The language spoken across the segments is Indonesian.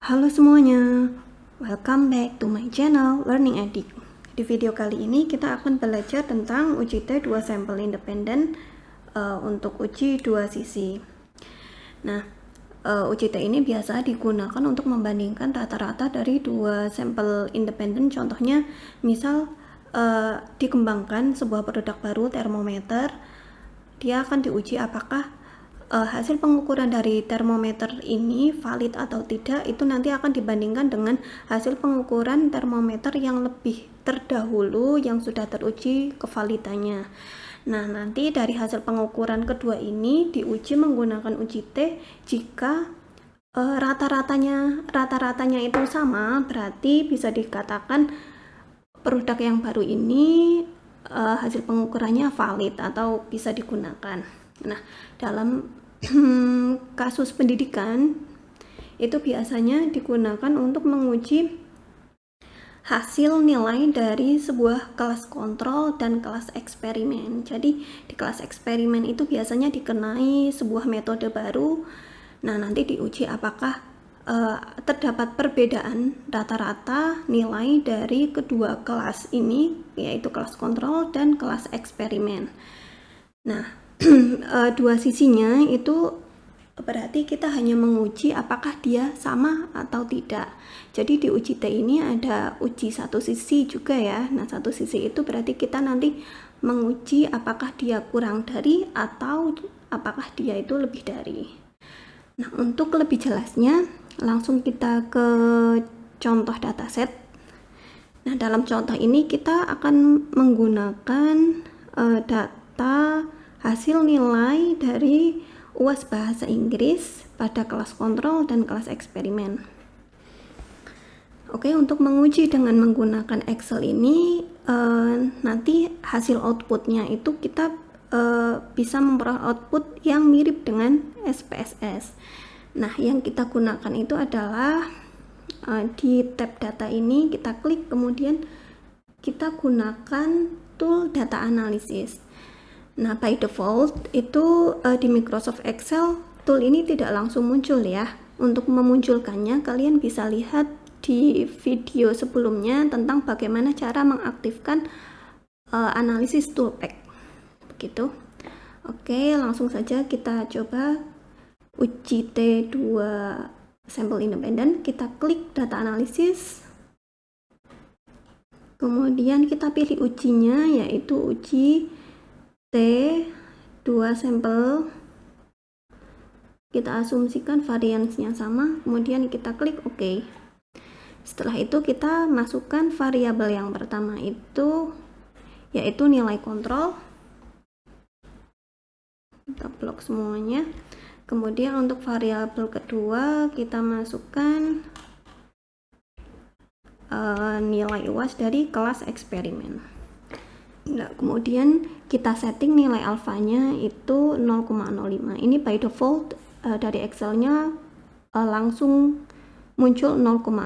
Halo semuanya, welcome back to my channel Learning Addict. Di video kali ini kita akan belajar tentang uji T 2 sampel independen untuk uji dua sisi. Nah, uji T ini biasa digunakan untuk membandingkan rata-rata dari dua sampel independen. Contohnya, misal dikembangkan sebuah produk baru, termometer, dia akan diuji apakah hasil pengukuran dari termometer ini valid atau tidak. Itu nanti akan dibandingkan dengan hasil pengukuran termometer yang lebih terdahulu yang sudah teruji kevalidannya. Nah, nanti dari hasil pengukuran kedua ini diuji menggunakan uji T. Jika rata-ratanya itu sama, berarti bisa dikatakan produk yang baru ini hasil pengukurannya valid atau bisa digunakan. Nah, dalam kasus pendidikan itu biasanya digunakan untuk menguji hasil nilai dari sebuah kelas kontrol dan kelas eksperimen. Jadi di kelas eksperimen itu biasanya dikenai sebuah metode baru. Nah, nanti diuji apakah terdapat perbedaan rata-rata nilai dari kedua kelas ini, yaitu kelas kontrol dan kelas eksperimen. Nah, dua sisinya itu berarti kita hanya menguji apakah dia sama atau tidak. Jadi di uji T ini ada uji satu sisi juga ya. Nah, satu sisi itu berarti kita nanti menguji apakah dia kurang dari atau apakah dia itu lebih dari. Nah, untuk lebih jelasnya langsung kita ke contoh dataset. Nah, dalam contoh ini kita akan menggunakan data hasil nilai dari UAS Bahasa Inggris pada kelas kontrol dan kelas eksperimen. Oke, untuk menguji dengan menggunakan Excel ini, nanti hasil outputnya itu kita bisa memperoleh output yang mirip dengan SPSS. Nah, yang kita gunakan itu adalah di tab data ini kita klik, kemudian kita gunakan tool data analysis. Nah, by default itu di Microsoft Excel tool ini tidak langsung muncul ya. Untuk memunculkannya kalian bisa lihat di video sebelumnya tentang bagaimana cara mengaktifkan analisis toolpack. Begitu. Oke, langsung saja kita coba uji T 2 sampel independen. Kita klik data analisis. Kemudian kita pilih ujinya, yaitu uji T 2 sampel. Kita asumsikan variansnya sama, kemudian kita klik OK. Setelah itu kita masukkan variabel yang pertama itu yaitu nilai kontrol. Kita blok semuanya. Kemudian untuk variabel kedua kita masukkan nilai UAS dari kelas eksperimen. Nah, kemudian kita setting nilai alfanya itu 0,05. Ini by default dari Excelnya langsung muncul 0,05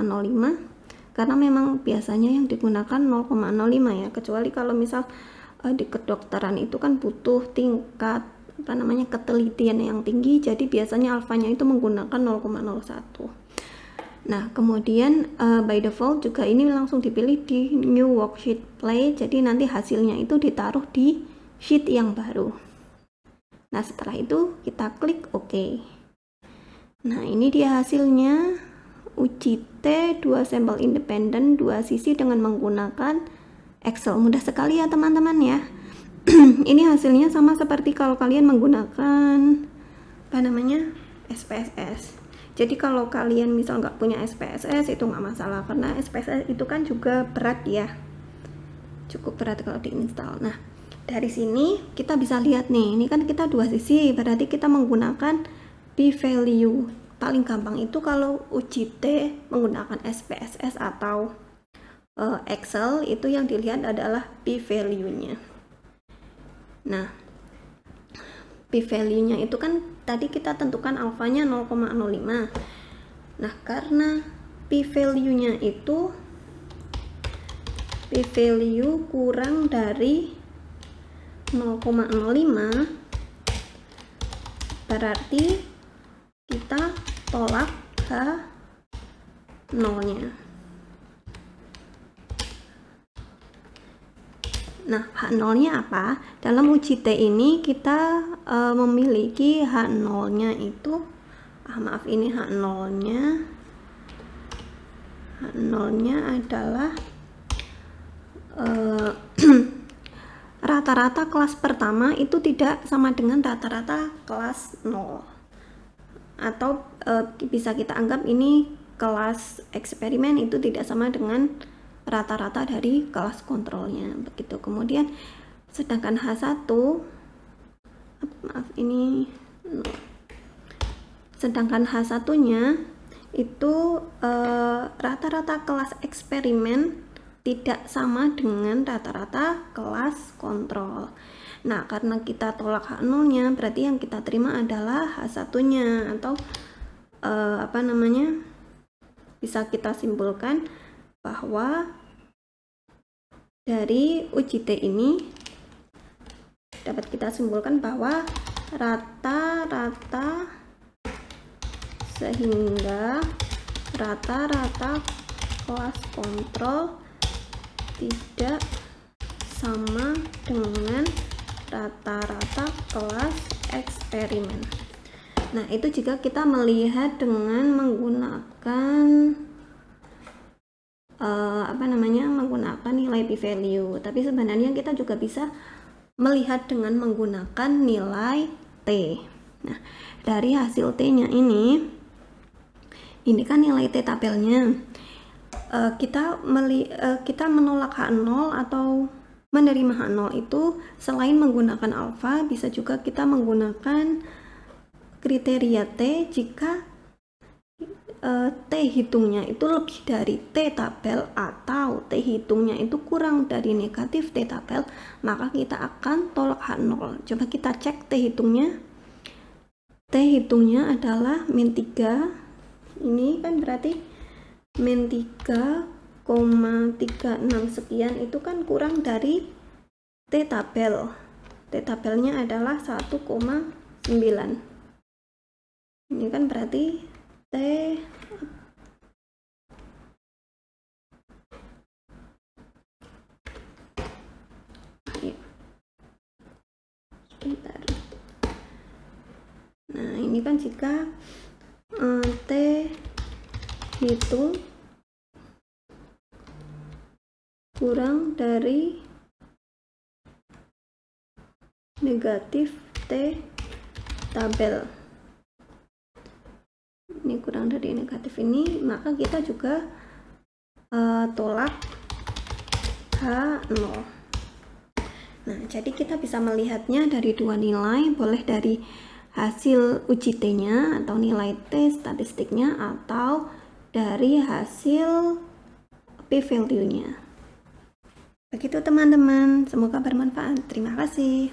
karena memang biasanya yang digunakan 0,05 ya, kecuali kalau misal di kedokteran itu kan butuh tingkat ketelitian yang tinggi, jadi biasanya alfanya itu menggunakan 0,01. Nah, kemudian by default juga ini langsung dipilih di new worksheet play, jadi nanti hasilnya itu ditaruh di sheet yang baru. Nah, setelah itu kita klik OK. Nah, ini dia hasilnya uji T 2 sampel independen dua sisi dengan menggunakan Excel. Mudah sekali ya teman-teman ya. Ini hasilnya sama seperti kalau kalian menggunakan SPSS. Jadi kalau kalian misal nggak punya SPSS itu nggak masalah, karena SPSS itu kan juga berat ya, cukup berat kalau diinstal. Nah, dari sini kita bisa lihat nih, ini kan kita dua sisi, berarti kita menggunakan p-value. Paling gampang itu kalau uji T menggunakan SPSS atau Excel, itu yang dilihat adalah p-value-nya. Nah, p-value-nya itu kan tadi kita tentukan alfanya 0,05. Nah, karena p-value-nya itu p-value kurang dari 0,05, berarti kita tolak H nolnya. Nah, H0-nya apa? Dalam uji T ini kita memiliki H0-nya itu, maaf, ini H0-nya adalah rata-rata kelas pertama itu tidak sama dengan rata-rata kelas 0. Atau bisa kita anggap ini kelas eksperimen itu tidak sama dengan rata-rata dari kelas kontrolnya, begitu. Kemudian sedangkan H1, maaf, ini sedangkan H1-nya itu rata-rata kelas eksperimen tidak sama dengan rata-rata kelas kontrol. Nah, karena kita tolak H0-nya, berarti yang kita terima adalah H1-nya, atau bisa kita simpulkan bahwa dari uji T ini dapat kita simpulkan bahwa rata-rata, sehingga rata-rata kelas kontrol tidak sama dengan rata-rata kelas eksperimen. Nah, itu jika kita melihat dengan menggunakan menggunakan nilai p-value. Tapi sebenarnya kita juga bisa melihat dengan menggunakan nilai T. Nah, dari hasil T-nya ini kan nilai T tabelnya. Kita menolak H0 atau menerima H0 itu selain menggunakan alfa, bisa juga kita menggunakan kriteria T jika T hitungnya itu lebih dari T tabel atau T hitungnya itu kurang dari negatif T tabel, maka kita akan tolak H0. Coba kita cek T hitungnya. T hitungnya adalah min 3. Ini kan berarti min 3,36 sekian, itu kan kurang dari T tabel. T tabelnya adalah 1,9. Ini kan berarti T sebentar. Nah, ini kan jika T hitung kurang dari negatif T tabel, ini kurang dari negatif ini, maka kita juga tolak H0. Nah, jadi kita bisa melihatnya dari dua nilai, boleh dari hasil uji T-nya atau nilai T statistiknya, atau dari hasil p-value-nya. Begitu teman-teman, semoga bermanfaat. Terima kasih.